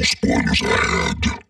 spoilers ahead.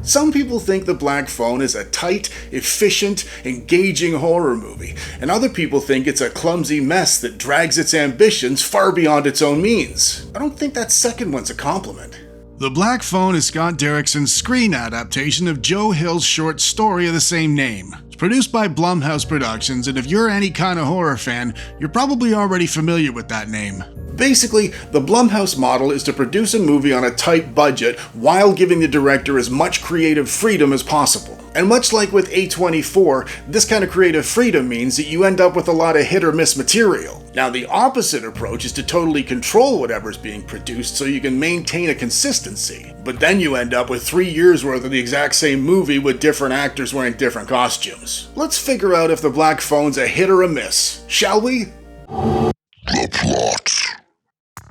Some people think The Black Phone is a tight, efficient, engaging horror movie, and other people think it's a clumsy mess that drags its ambitions far beyond its own means. I don't think that second one's a compliment. The Black Phone is Scott Derrickson's screen adaptation of Joe Hill's short story of the same name. It's produced by Blumhouse Productions, and if you're any kind of horror fan, you're probably already familiar with that name. Basically, the Blumhouse model is to produce a movie on a tight budget while giving the director as much creative freedom as possible. And much like with A24, this kind of creative freedom means that you end up with a lot of hit or miss material. Now, the opposite approach is to totally control whatever's being produced so you can maintain a consistency. But then you end up with 3 years worth of the exact same movie with different actors wearing different costumes. Let's figure out if The Black Phone's a hit or a miss, shall we? The plot.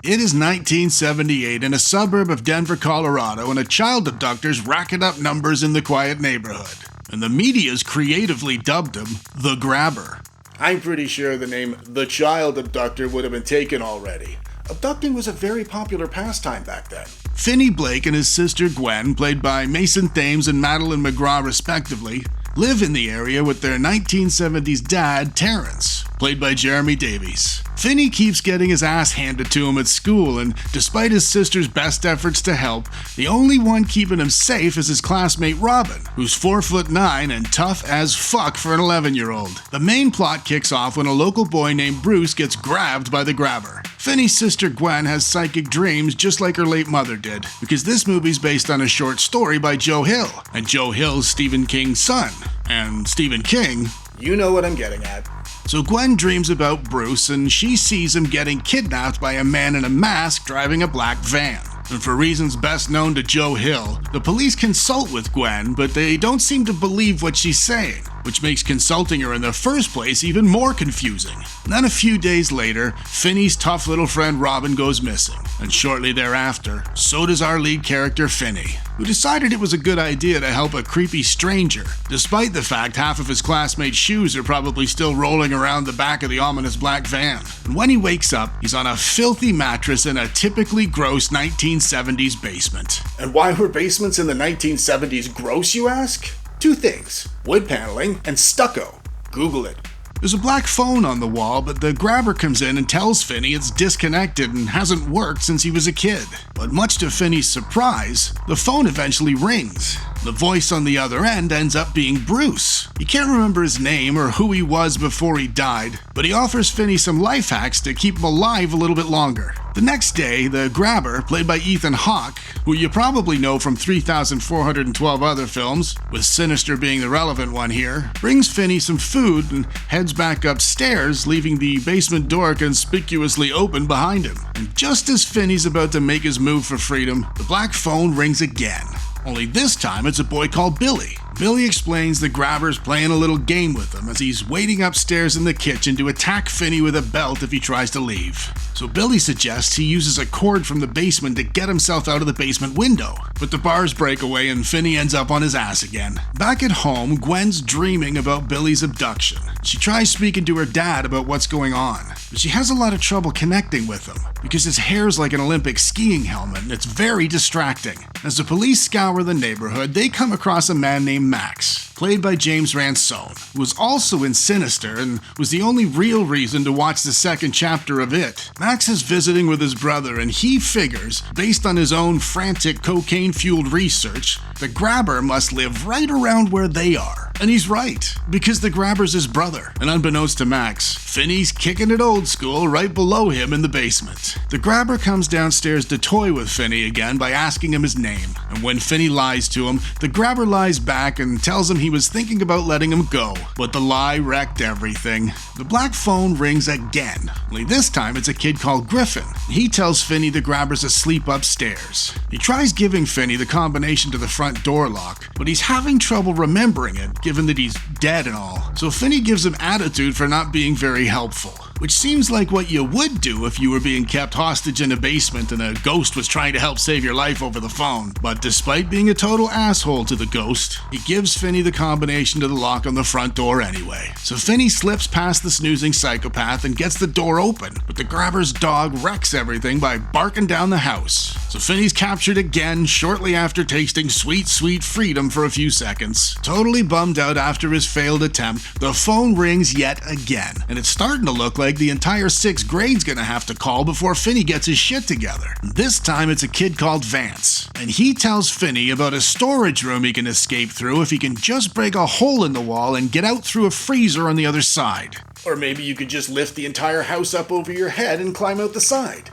It is 1978 in a suburb of Denver, Colorado, and a child abductor's racking up numbers in the quiet neighborhood. And the media's creatively dubbed him The Grabber. I'm pretty sure the name The Child Abductor would have been taken already. Abducting was a very popular pastime back then. Finney Blake and his sister Gwen, played by Mason Thames and Madeline McGraw respectively, live in the area with their 1970s dad, Terrence, played by Jeremy Davies. Finney keeps getting his ass handed to him at school, and despite his sister's best efforts to help, the only one keeping him safe is his classmate Robin, who's 4'9" and tough as fuck for an 11-year-old. The main plot kicks off when a local boy named Bruce gets grabbed by the grabber. Finney's sister Gwen has psychic dreams just like her late mother did, because this movie's based on a short story by Joe Hill, and Joe Hill's Stephen King's son. And Stephen King... You know what I'm getting at. So Gwen dreams about Bruce, and she sees him getting kidnapped by a man in a mask driving a black van. And for reasons best known to Joe Hill, the police consult with Gwen, but they don't seem to believe what she's saying, which makes consulting her in the first place even more confusing. And then a few days later, Finney's tough little friend Robin goes missing, and shortly thereafter, so does our lead character Finney, who decided it was a good idea to help a creepy stranger, despite the fact half of his classmates' shoes are probably still rolling around the back of the ominous black van. And when he wakes up, he's on a filthy mattress in a typically gross 1970s basement. And why were basements in the 1970s gross, you ask? Two things: wood paneling and stucco. Google it. There's a black phone on the wall, but the grabber comes in and tells Finney it's disconnected and hasn't worked since he was a kid. But much to Finney's surprise, the phone eventually rings. The voice on the other end ends up being Bruce. He can't remember his name or who he was before he died, but he offers Finney some life hacks to keep him alive a little bit longer. The next day, the grabber, played by Ethan Hawke, who you probably know from 3,412 other films, with Sinister being the relevant one here, brings Finney some food and heads back upstairs, leaving the basement door conspicuously open behind him. And just as Finney's about to make his move for freedom, the black phone rings again. Only this time it's a boy called Billy. Billy explains the grabber's playing a little game with him as he's waiting upstairs in the kitchen to attack Finney with a belt if he tries to leave. So Billy suggests he uses a cord from the basement to get himself out of the basement window, but the bars break away and Finney ends up on his ass again. Back at home, Gwen's dreaming about Billy's abduction. She tries speaking to her dad about what's going on, but she has a lot of trouble connecting with him because his hair's like an Olympic skiing helmet and it's very distracting. As the police scour the neighborhood, they come across a man named Max, played by James Ransone, who was also in Sinister and was the only real reason to watch the second chapter of it. Max is visiting with his brother and he figures, based on his own frantic cocaine-fueled research, the grabber must live right around where they are. And he's right, because the grabber's his brother. And unbeknownst to Max, Finney's kicking it old school right below him in the basement. The grabber comes downstairs to toy with Finney again by asking him his name. And when Finney lies to him, the grabber lies back and tells him he was thinking about letting him go. But the lie wrecked everything. The black phone rings again, only this time it's a kid called Griffin. He tells Finney the grabber's asleep upstairs. He tries giving Finney the combination to the front door lock, but he's having trouble remembering it, given that he's dead and all. So Finney gives him attitude for not being very helpful. which seems like what you would do if you were being kept hostage in a basement and a ghost was trying to help save your life over the phone. But despite being a total asshole to the ghost, he gives Finney the combination to the lock on the front door anyway. So Finney slips past the snoozing psychopath and gets the door open, but the grabber's dog wrecks everything by barking down the house. So Finney's captured again shortly after tasting sweet, sweet freedom for a few seconds. Totally bummed out after his failed attempt, the phone rings yet again, and it's starting to look like the entire 6th grade's gonna have to call before Finney gets his shit together. This time it's a kid called Vance, and he tells Finney about a storage room he can escape through if he can just break a hole in the wall and get out through a freezer on the other side. Or maybe you could just lift the entire house up over your head and climb out the side.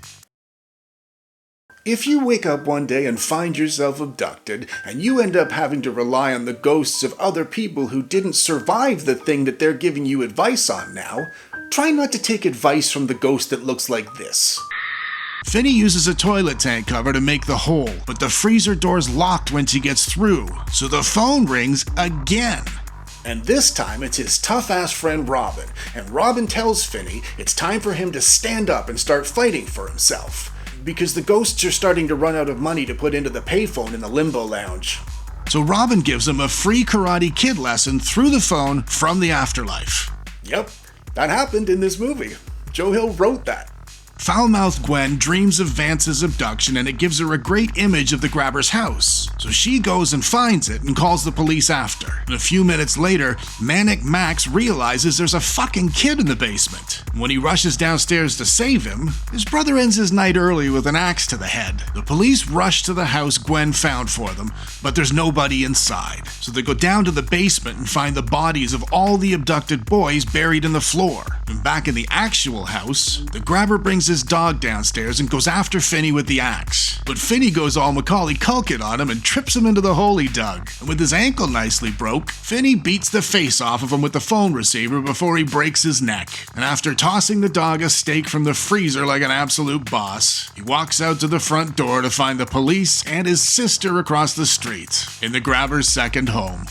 If you wake up one day and find yourself abducted, and you end up having to rely on the ghosts of other people who didn't survive the thing that they're giving you advice on now, try not to take advice from the ghost that looks like this. Finney uses a toilet tank cover to make the hole, but the freezer door's locked when she gets through, so the phone rings again. And this time it's his tough-ass friend Robin, and Robin tells Finney it's time for him to stand up and start fighting for himself, because the ghosts are starting to run out of money to put into the payphone in the Limbo Lounge. So Robin gives him a free Karate Kid lesson through the phone from the afterlife. Yep, that happened in this movie. Joe Hill wrote that. Foul-mouthed Gwen dreams of Vance's abduction, and it gives her a great image of the grabber's house. So she goes and finds it and calls the police after. And a few minutes later, Manic Max realizes there's a fucking kid in the basement. And when he rushes downstairs to save him, his brother ends his night early with an axe to the head. The police rush to the house Gwen found for them, but there's nobody inside. So they go down to the basement and find the bodies of all the abducted boys buried in the floor. And back in the actual house, the grabber brings his dog downstairs and goes after Finney with the axe. But Finney goes all Macaulay Culkin on him and trips him into the hole he dug. And with his ankle nicely broke, Finney beats the face off of him with the phone receiver before he breaks his neck. And after tossing the dog a steak from the freezer like an absolute boss, he walks out to the front door to find the police and his sister across the street, in the grabber's second home.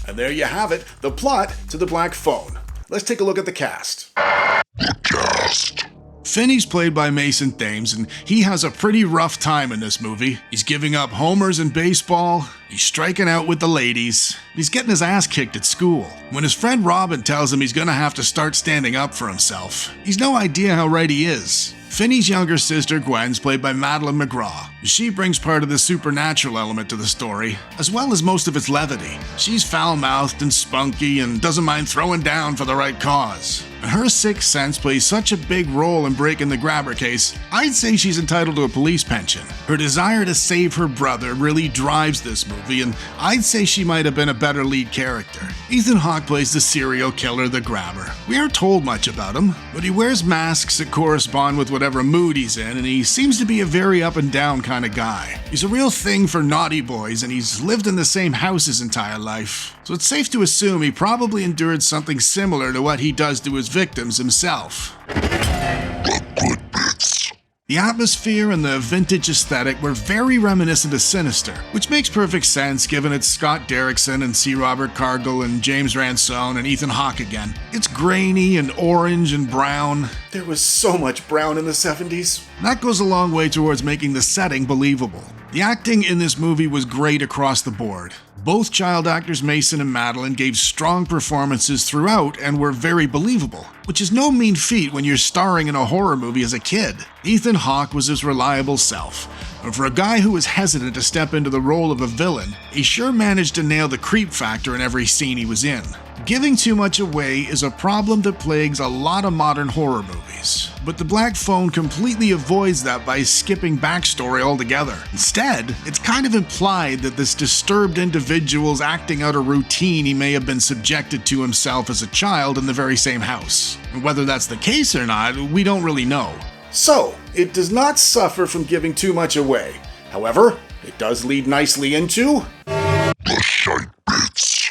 And there you have it, the plot to The Black Phone. Let's take a look at the cast. The cast. Finney's played by Mason Thames, and he has a pretty rough time in this movie. He's giving up homers in baseball, he's striking out with the ladies, he's getting his ass kicked at school. When his friend Robin tells him he's gonna have to start standing up for himself, he's no idea how right he is. Finney's younger sister Gwen's played by Madeline McGraw. She brings part of the supernatural element to the story, as well as most of its levity. She's foul-mouthed and spunky and doesn't mind throwing down for the right cause. And her sixth sense plays such a big role in breaking the grabber case, I'd say she's entitled to a police pension. Her desire to save her brother really drives this movie, and I'd say she might have been a better lead character. Ethan Hawke plays the serial killer, the grabber. We aren't told much about him, but he wears masks that correspond with whatever mood he's in, and he seems to be a very up and down kind of guy. He's a real thing for naughty boys, and he's lived in the same house his entire life. So it's safe to assume he probably endured something similar to what he does to his victims himself. The good bits. The atmosphere and the vintage aesthetic were very reminiscent of Sinister, which makes perfect sense given it's Scott Derrickson and C. Robert Cargill and James Ransone and Ethan Hawke again. It's grainy and orange and brown. There was so much brown in the 70s. That goes a long way towards making the setting believable. The acting in this movie was great across the board. Both child actors Mason and Madeline gave strong performances throughout and were very believable, which is no mean feat when you're starring in a horror movie as a kid. Ethan Hawke was his reliable self, and for a guy who was hesitant to step into the role of a villain, he sure managed to nail the creep factor in every scene he was in. Giving too much away is a problem that plagues a lot of modern horror movies, but The Black Phone completely avoids that by skipping backstory altogether. Instead, it's kind of implied that this disturbed individual's acting out a routine he may have been subjected to himself as a child in the very same house. And whether that's the case or not, we don't really know. So, it does not suffer from giving too much away. However, it does lead nicely into The shite bits.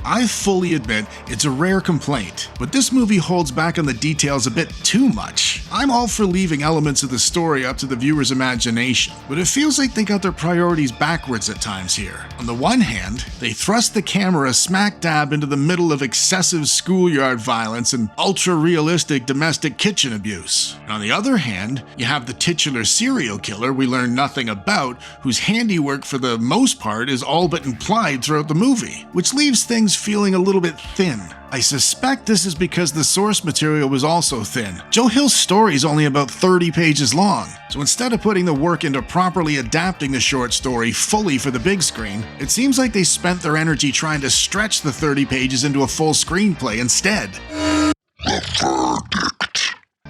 I fully admit it's a rare complaint, but this movie holds back on the details a bit too much. I'm all for leaving elements of the story up to the viewer's imagination, but it feels like they got their priorities backwards at times here. On the one hand, they thrust the camera smack dab into the middle of excessive schoolyard violence and ultra-realistic domestic kitchen abuse. And on the other hand, you have the titular serial killer we learn nothing about, whose handiwork for the most part is all but implied throughout the movie, which leaves things feeling a little bit thin. I suspect this is because the source material was also thin. Joe Hill's story is only about 30 pages long, so instead of putting the work into properly adapting the short story fully for the big screen, it seems like they spent their energy trying to stretch the 30 pages into a full screenplay instead.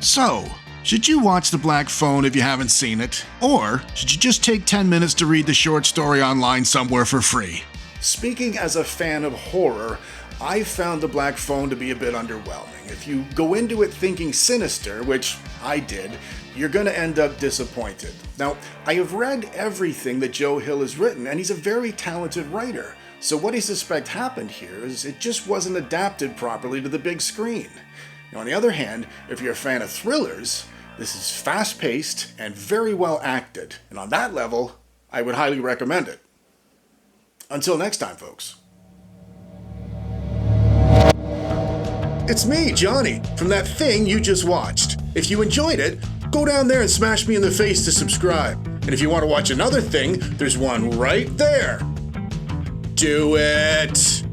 So, should you watch The Black Phone if you haven't seen it? Or should you just take 10 minutes to read the short story online somewhere for free? Speaking as a fan of horror, I found The Black Phone to be a bit underwhelming. If you go into it thinking sinister, which I did, you're going to end up disappointed. Now, I have read everything that Joe Hill has written, and he's a very talented writer. So what I suspect happened here is it just wasn't adapted properly to the big screen. Now, on the other hand, if you're a fan of thrillers, this is fast-paced and very well acted. And on that level, I would highly recommend it. Until next time, folks. It's me, Johnny, from that thing you just watched. If you enjoyed it, go down there and smash me in the face to subscribe. And if you want to watch another thing, there's one right there. Do it!